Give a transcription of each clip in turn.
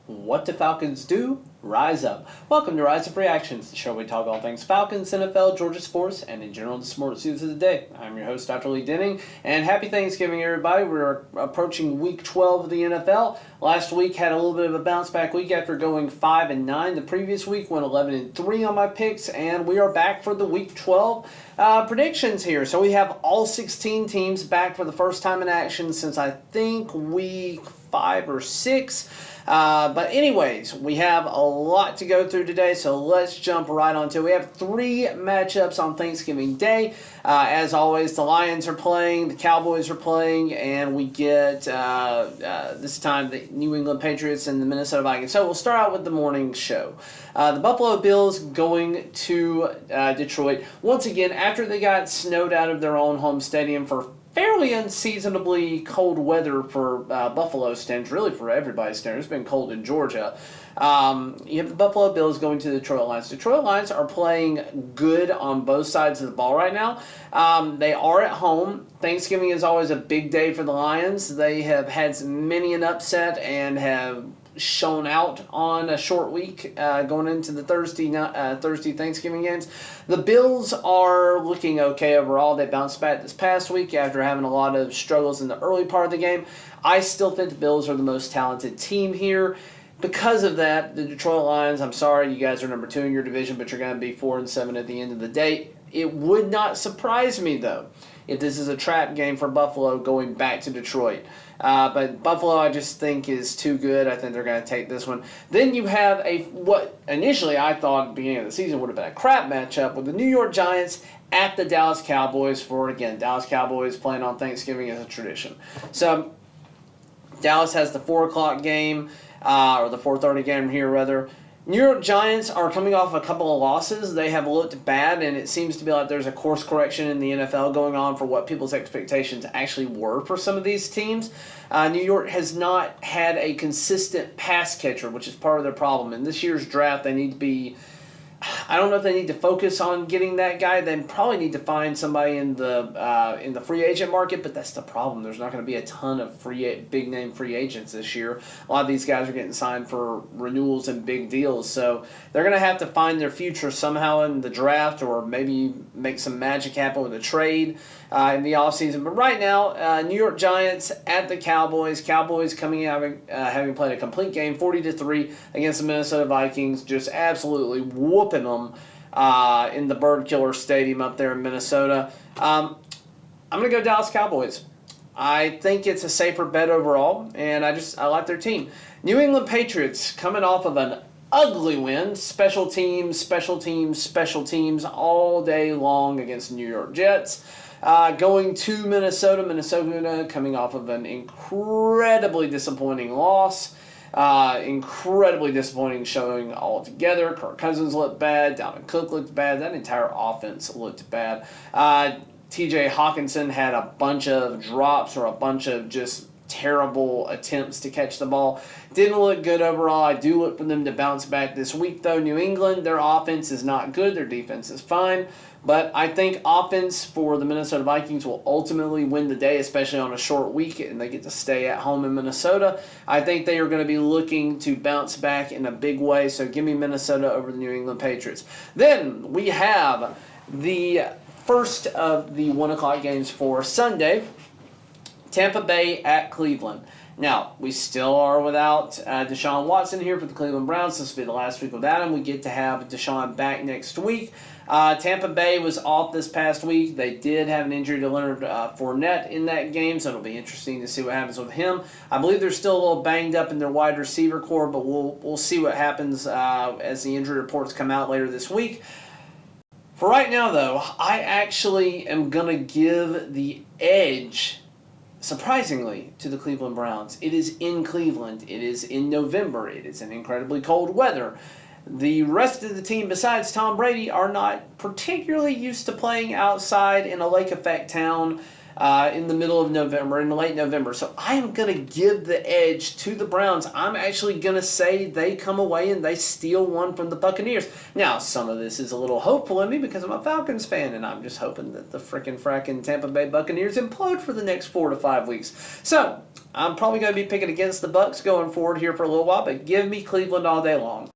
What do Falcons do? Rise up. Welcome to Rise Up Reactions, the show where we talk all things Falcons, NFL, Georgia sports, and in general the sports news of the day. I'm your host, Dr. Lee Denning, and happy Thanksgiving, everybody. We're approaching Week 12 of the NFL. Last week had a little bit of a bounce back week after going 5-9. The previous week went 11-3 on my picks, and we are back for the Week 12 predictions here. So we have all 16 teams back for the first time in action since I think Week 5 or 6. But anyways, we have a lot to go through today, so let's jump right onto it. We have 3 matchups on Thanksgiving Day. As always, the Lions are playing, the Cowboys are playing, and we get, this time, the New England Patriots and the Minnesota Vikings. So we'll start out with the morning show. The Buffalo Bills going to Detroit. Once again, after they got snowed out of their own home stadium for fairly unseasonably cold weather for Buffalo standards, really for everybody's standards. It's been cold in Georgia. You have the Buffalo Bills going to the Detroit Lions. Detroit Lions are playing good on both sides of the ball right now. They are at home. Thanksgiving is always a big day for the Lions. They have had many an upset and have shown out on a short week going into the Thursday Thanksgiving games. The Bills are looking okay overall. They bounced back this past week after having a lot of struggles in the early part of the game. I still think the Bills are the most talented team here. Because of that, the Detroit Lions, I'm sorry, you guys are number 2 in your division, but you're going to be 4-7 at the end of the day. It would not surprise me, though, if this is a trap game for Buffalo going back to Detroit. But Buffalo, I just think, is too good. I think they're going to take this one. Then you have what initially I thought at the beginning of the season would have been a crap matchup with the New York Giants at the Dallas Cowboys for, again, Dallas Cowboys playing on Thanksgiving as a tradition. So Dallas has the 4 o'clock game, or the 4:30 game here, rather. New York Giants are coming off a couple of losses. They have looked bad, and it seems to be like there's a course correction in the NFL going on for what people's expectations actually were for some of these teams. New York has not had a consistent pass catcher, which is part of their problem. In this year's draft, they need to be... I don't know if they need to focus on getting that guy. They probably need to find somebody in the free agent market, but that's the problem. There's not going to be a ton of big name free agents this year. A lot of these guys are getting signed for renewals and big deals, so they're going to have to find their future somehow in the draft, or maybe make some magic happen with a trade in the offseason. But right now, New York Giants at the Cowboys. Cowboys coming out having played a complete game, 40-3 against the Minnesota Vikings, just absolutely whooping them in the Bird Killer Stadium up there in Minnesota. I'm going to go Dallas Cowboys. I think it's a safer bet overall, and I like their team. New England Patriots coming off of an ugly win, special teams all day long against the New York Jets. Going to Minnesota coming off of an incredibly disappointing loss. Incredibly disappointing showing altogether. Kirk Cousins looked bad. Dalvin Cook looked bad. That entire offense looked bad. TJ Hawkinson had a bunch of drops or a bunch of just terrible attempts to catch the ball. Didn't look good overall. I do look for them to bounce back this week, though. New England, their offense is not good. Their defense is fine. But I think offense for the Minnesota Vikings will ultimately win the day, especially on a short week, and they get to stay at home in Minnesota. I think they are going to be looking to bounce back in a big way, so give me Minnesota over the New England Patriots. Then we have the first of the 1 o'clock games for Sunday, Tampa Bay at Cleveland. Now, we still are without Deshaun Watson here for the Cleveland Browns. This will be the last week without him. We get to have Deshaun back next week. Tampa Bay was off this past week. They did have an injury to Leonard Fournette in that game, so it'll be interesting to see what happens with him. I believe they're still a little banged up in their wide receiver core, but we'll see what happens as the injury reports come out later this week. For right now, though, I actually am going to give the edge, surprisingly, to the Cleveland Browns. It is in Cleveland. It is in November. It is in incredibly cold weather. The rest of the team, besides Tom Brady, are not particularly used to playing outside in a lake effect town in the middle of November, in late November. So I am going to give the edge to the Browns. I'm actually going to say they come away and they steal one from the Buccaneers. Now, some of this is a little hopeful in me because I'm a Falcons fan, and I'm just hoping that the frackin' Tampa Bay Buccaneers implode for the next 4 to 5 weeks. So I'm probably going to be picking against the Bucs going forward here for a little while, but give me Cleveland all day long.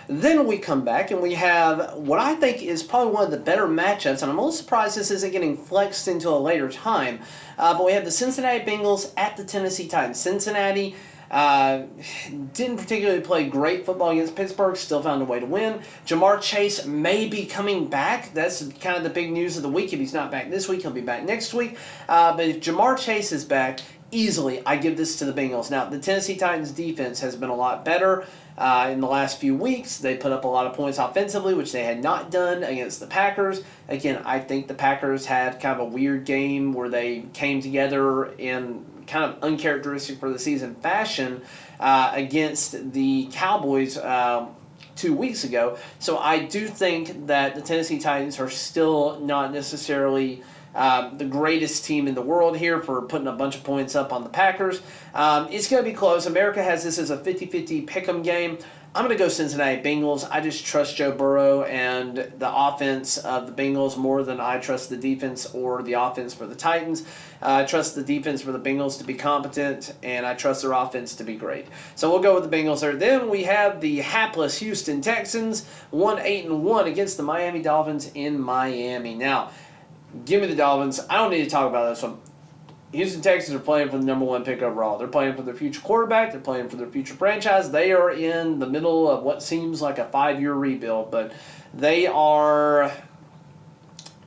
Then we come back and we have what I think is probably one of the better matchups, and I'm a little surprised this isn't getting flexed into a later time, but we have the Cincinnati Bengals at the Tennessee Titans. Cincinnati didn't particularly play great football against Pittsburgh, still found a way to win. Jamar Chase may be coming back. That's kind of the big news of the week. If he's not back this week, he'll be back next week. But if Jamar Chase is back, easily I give this to the Bengals. Now, the Tennessee Titans defense has been a lot better in the last few weeks. They put up a lot of points offensively, which they had not done against the Packers. Again, I think the Packers had kind of a weird game where they came together in kind of uncharacteristic for the season fashion against the Cowboys 2 weeks ago. So I do think that the Tennessee Titans are still not necessarily the greatest team in the world here for putting a bunch of points up on the Packers. It's going to be close. America has this as a 50-50 pick'em game. I'm going to go Cincinnati Bengals. I just trust Joe Burrow and the offense of the Bengals more than I trust the defense or the offense for the Titans. I trust the defense for the Bengals to be competent, and I trust their offense to be great. So we'll go with the Bengals there. Then we have the hapless Houston Texans, 1-8-1 against the Miami Dolphins in Miami. Now, give me the Dolphins. I don't need to talk about this one. Houston Texans are playing for the number 1 pick overall. They're playing for their future quarterback. They're playing for their future franchise. They are in the middle of what seems like a 5-year rebuild, but they are.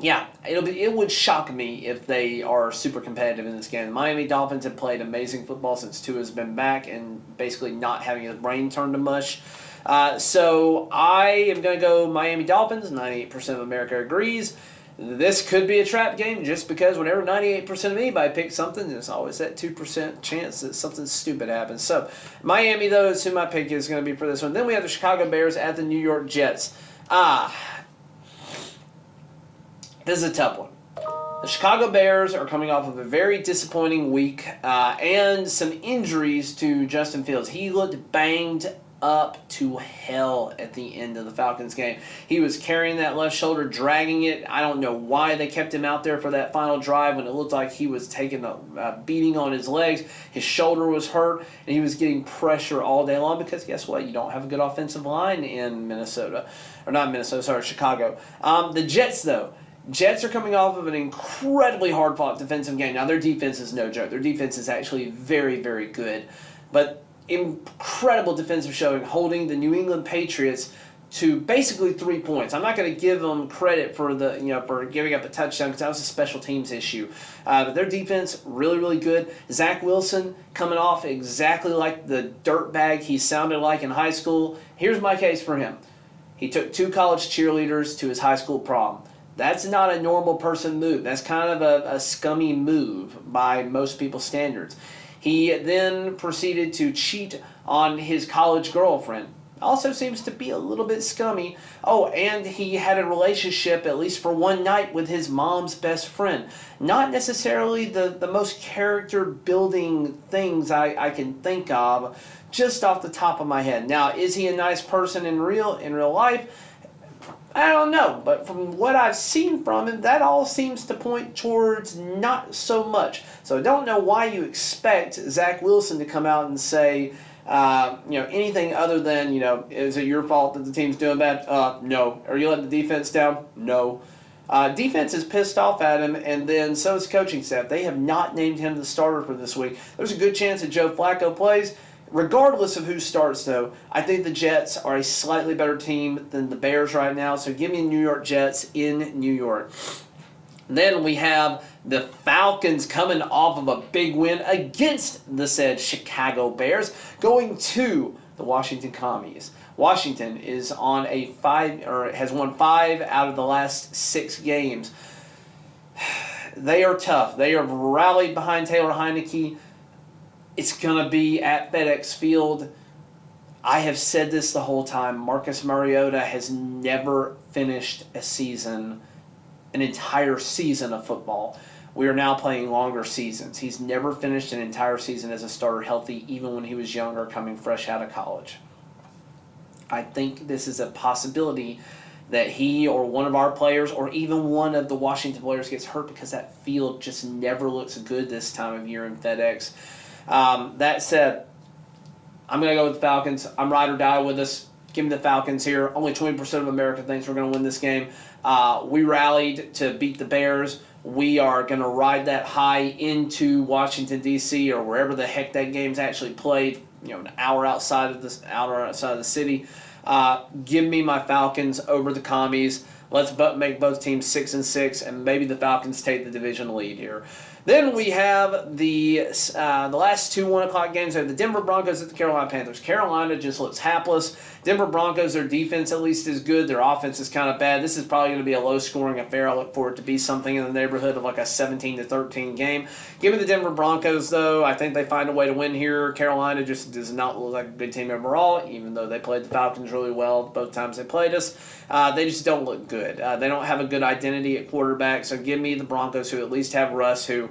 Yeah, it would shock me if they are super competitive in this game. The Miami Dolphins have played amazing football since Tua's been back and basically not having his brain turned to mush. So I am going to go Miami Dolphins. 98% of America agrees. This could be a trap game just because whenever 98% of anybody picks something, there's always that 2% chance that something stupid happens. So Miami, though, is who my pick is going to be for this one. Then we have the Chicago Bears at the New York Jets. This is a tough one. The Chicago Bears are coming off of a very disappointing week and some injuries to Justin Fields. He looked banged up to hell at the end of the Falcons game. He was carrying that left shoulder, dragging it. I don't know why they kept him out there for that final drive when it looked like he was taking a beating on his legs. His shoulder was hurt, and he was getting pressure all day long because guess what? You don't have a good offensive line in Minnesota. Or not Minnesota, sorry, Chicago. The Jets, though. Jets are coming off of an incredibly hard-fought defensive game. Now, their defense is no joke. Their defense is actually very, very good. But incredible defensive showing, holding the New England Patriots to basically 3 points. I'm not going to give them credit for for giving up a touchdown because that was a special teams issue. But their defense really, really good. Zach Wilson coming off exactly like the dirtbag he sounded like in high school. Here's my case for him. He took 2 college cheerleaders to his high school prom. That's not a normal person move. That's kind of a scummy move by most people's standards. He then proceeded to cheat on his college girlfriend. Also seems to be a little bit scummy. Oh, and he had a relationship, at least for one night, with his mom's best friend. Not necessarily the most character-building things I can think of, just off the top of my head. Now, is he a nice person in real life? I don't know, but from what I've seen from him, that all seems to point towards not so much. So I don't know why you expect Zach Wilson to come out and say, anything other than, is it your fault that the team's doing bad? No. Are you letting the defense down? No. Defense is pissed off at him, and then so is coaching staff. They have not named him the starter for this week. There's a good chance that Joe Flacco plays. Regardless of who starts, though, I think the Jets are a slightly better team than the Bears right now, so give me New York Jets in New York. Then we have the Falcons coming off of a big win against the said Chicago Bears, going to the Washington Commies. Washington is on has won 5 out of the last 6 games. They are tough. They have rallied behind Taylor Heineke. It's going to be at FedEx Field. I have said this the whole time. Marcus Mariota has never finished a season an entire season of football. We are now playing longer seasons. He's never finished an entire season as a starter healthy, even when he was younger, coming fresh out of college. I think this is a possibility that he or one of our players or even one of the Washington players gets hurt, because that field just never looks good this time of year in FedEx. That said, I'm going to go with the Falcons. I'm ride or die with us. Give me the Falcons here. Only 20% of America thinks we're going to win this game. We rallied to beat the Bears. We are going to ride that high into Washington, D.C., or wherever the heck that game's actually played, an hour outside of the city. Give me my Falcons over the Commies. Let's make both teams 6-6, and maybe the Falcons take the division lead here. Then we have the last two 1 o'clock games. We have the Denver Broncos at the Carolina Panthers. Carolina just looks hapless. Denver Broncos, their defense at least is good. Their offense is kind of bad. This is probably going to be a low-scoring affair. I look for it to be something in the neighborhood of like a 17-13 game. Give me the Denver Broncos, though. I think they find a way to win here. Carolina just does not look like a good team overall, even though they played the Falcons really well both times they played us. They just don't look good. They don't have a good identity at quarterback, so give me the Broncos, who at least have Russ, who,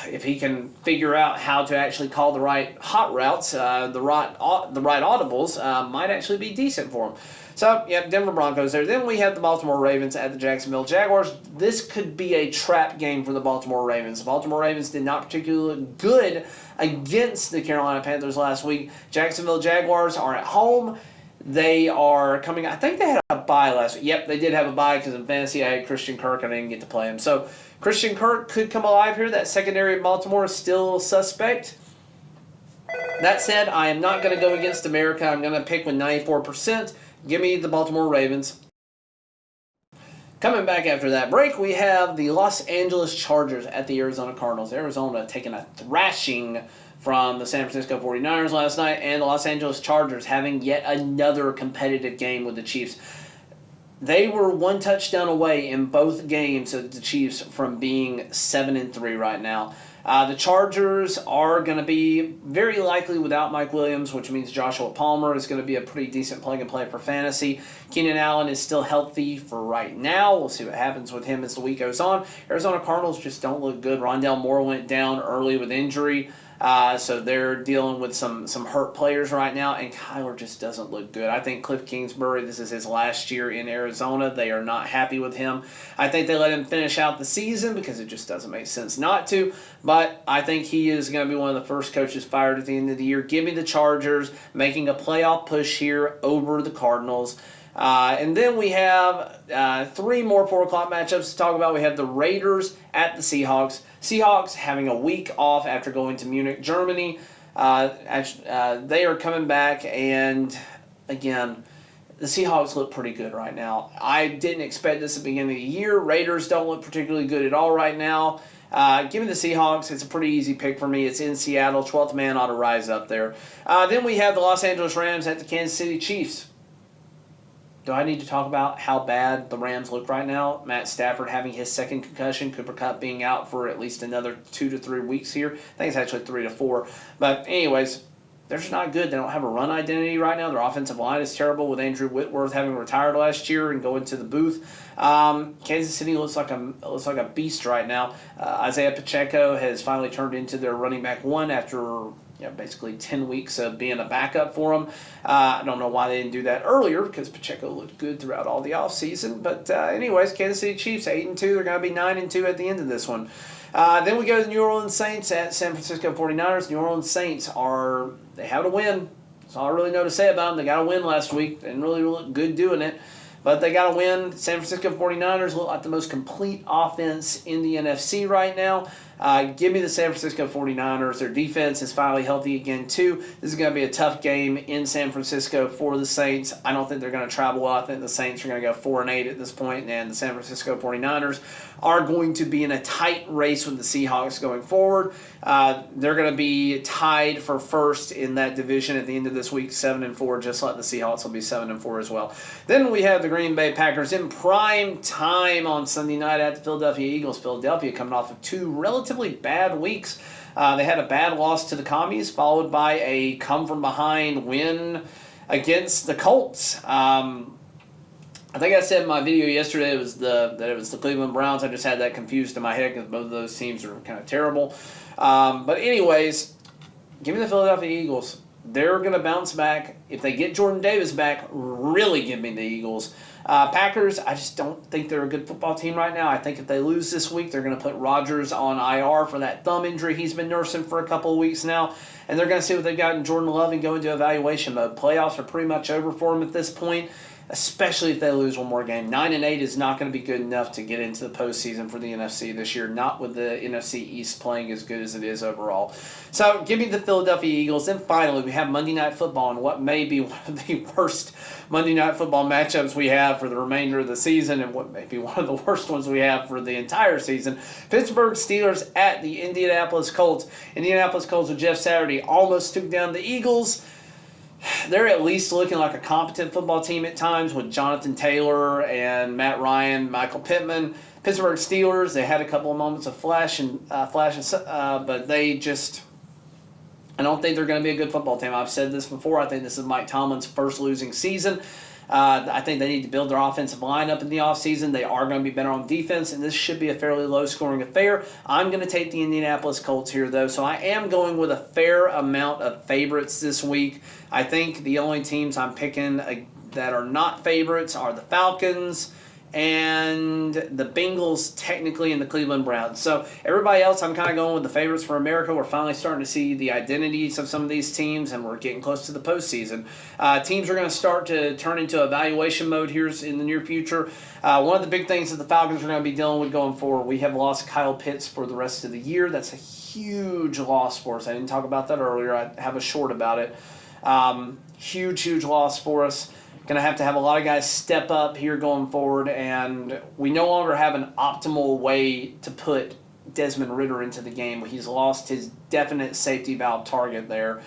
if he can figure out how to actually call the right hot routes, the right audibles, might actually be decent for him. So, yeah, Denver Broncos there. Then we have the Baltimore Ravens at the Jacksonville Jaguars. This could be a trap game for the Baltimore Ravens. The Baltimore Ravens did not particularly look good against the Carolina Panthers last week. Jacksonville Jaguars are at home. They are coming. I think they had a bye last week. Yep, they did have a bye, because in fantasy I had Christian Kirk and I didn't get to play him. So Christian Kirk could come alive here. That secondary of Baltimore is still suspect. That said, I am not going to go against America. I'm going to pick with 94%. Give me the Baltimore Ravens. Coming back after that break, we have the Los Angeles Chargers at the Arizona Cardinals. Arizona taking a thrashing from the San Francisco 49ers last night, and the Los Angeles Chargers having yet another competitive game with the Chiefs. They were one touchdown away in both games of the Chiefs from being 7-3 right now. The Chargers are going to be very likely without Mike Williams, which means Joshua Palmer is going to be a pretty decent plug-and-play for fantasy. Keenan Allen is still healthy for right now. We'll see what happens with him as the week goes on. Arizona Cardinals just don't look good. Rondale Moore went down early with injury. So they're dealing with some hurt players right now, and Kyler just doesn't look good. I think Cliff Kingsbury, this is his last year in Arizona. They are not happy with him. I think they let him finish out the season because it just doesn't make sense not to, but I think he is going to be one of the first coaches fired at the end of the year. Give me the Chargers making a playoff push here over the Cardinals. And then we have 3 more 4 o'clock matchups to talk about. We have the Raiders at the Seahawks. Seahawks having a week off after going to Munich, Germany. They are coming back, and again, the Seahawks look pretty good right now. I didn't expect this at the beginning of the year. Raiders don't look particularly good at all right now. Give me the Seahawks. It's a pretty easy pick for me. It's in Seattle. 12th man ought to rise up there. Then we have the Los Angeles Rams at the Kansas City Chiefs. Do I need to talk about how bad the Rams look right now? Matt Stafford having his second concussion, Cooper Kupp being out for at least another 2 to 3 weeks here. I think it's actually 3 to 4. But anyways, they're just not good. They don't have a run identity right now. Their offensive line is terrible, with Andrew Whitworth having retired last year and going to the booth. Kansas City looks like a beast right now. Isaiah Pacheco has finally turned into their running back 1 after basically 10 weeks of being a backup for them. I don't know why they didn't do that earlier, because Pacheco looked good throughout all the offseason. But anyways, Kansas City Chiefs 8-2. They're going to be 9-2 at the end of this one. Then we go to the New Orleans Saints at San Francisco 49ers. New Orleans Saints they have to win. That's all I really know to say about them. They got to win last week. Didn't really look good doing it, but they got to win. San Francisco 49ers look like the most complete offense in the NFC right now. Give me the San Francisco 49ers. Their defense is finally healthy again, too. This is going to be a tough game in San Francisco for the Saints. I don't think they're going to travel well. I think the Saints are going to go 4-8 at this point, and the San Francisco 49ers are going to be in a tight race with the Seahawks going forward. They're going to be tied for first in that division at the end of this week, 7-4, just like the Seahawks will be 7-4 as well. Then we have the Green Bay Packers in prime time on Sunday night at the Philadelphia Eagles. Philadelphia coming off of 2 relatively bad weeks. They had a bad loss to the Commies, followed by a come-from-behind win against the Colts. I think I said in my video yesterday that it was the Cleveland Browns. I just had that confused in my head because both of those teams are kind of terrible. But anyways, give me the Philadelphia Eagles. They're going to bounce back. If they get Jordan Davis back, really give me the Eagles. Packers, I just don't think they're a good football team right now. I think if they lose this week, they're going to put Rodgers on IR for that thumb injury he's been nursing for a couple of weeks now. And they're going to see what they've got in Jordan Love and go into evaluation mode. Playoffs are pretty much over for them at this point, especially if they lose one more game. 9-8 is not going to be good enough to get into the postseason for the NFC this year, not with the NFC East playing as good as it is overall. So give me the Philadelphia Eagles. And finally, we have Monday Night Football and what may be one of the worst Monday Night Football matchups we have for the remainder of the season and what may be one of the worst ones we have for the entire season. Pittsburgh Steelers at the Indianapolis Colts. Indianapolis Colts with Jeff Saturday almost took down the Eagles. They're at least looking like a competent football team at times with Jonathan Taylor and Matt Ryan, Michael Pittman. Pittsburgh Steelers, they had a couple of moments of flashes, but they just, I don't think they're going to be a good football team. I've said this before. I think this is Mike Tomlin's first losing season. I think they need to build their offensive line up in the offseason. They are going to be better on defense, and this should be a fairly low-scoring affair. I'm going to take the Indianapolis Colts here, though, so I am going with a fair amount of favorites this week. I think the only teams I'm picking that are not favorites are the Falcons and the Bengals, technically, and the Cleveland Browns. So everybody else, I'm kind of going with the favorites for America. We're finally starting to see the identities of some of these teams, and we're getting close to the postseason. Teams are going to start to turn into evaluation mode here in the near future. One of the big things that the Falcons are going to be dealing with going forward, we have lost Kyle Pitts for the rest of the year. That's a huge loss for us. I didn't talk about that earlier. I have a short about it. Huge loss for us. Going to have a lot of guys step up here going forward, and we no longer have an optimal way to put Desmond Ridder into the game. He's lost his definite safety valve target there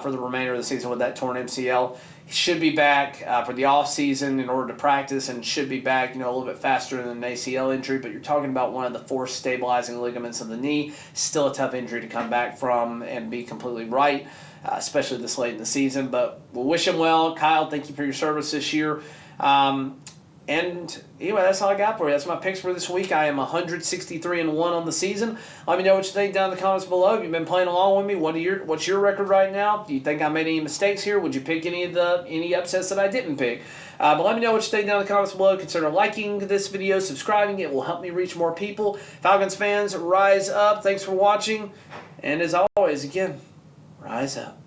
for the remainder of the season with that torn MCL. He should be back for the offseason in order to practice and should be back a little bit faster than an ACL injury, but you're talking about one of the force stabilizing ligaments of the knee. Still a tough injury to come back from and be completely right. Especially this late in the season. But we'll wish him well. Kyle, thank you for your service this year. And anyway, that's all I got for you. That's my picks for this week. I am 163-1 on the season. Let me know what you think down in the comments below. If you've been playing along with me, what's your record right now? Do you think I made any mistakes here? Would you pick any upsets that I didn't pick? But let me know what you think down in the comments below. Consider liking this video, subscribing. It will help me reach more people. Falcons fans, rise up. Thanks for watching. And as always, again, rise up.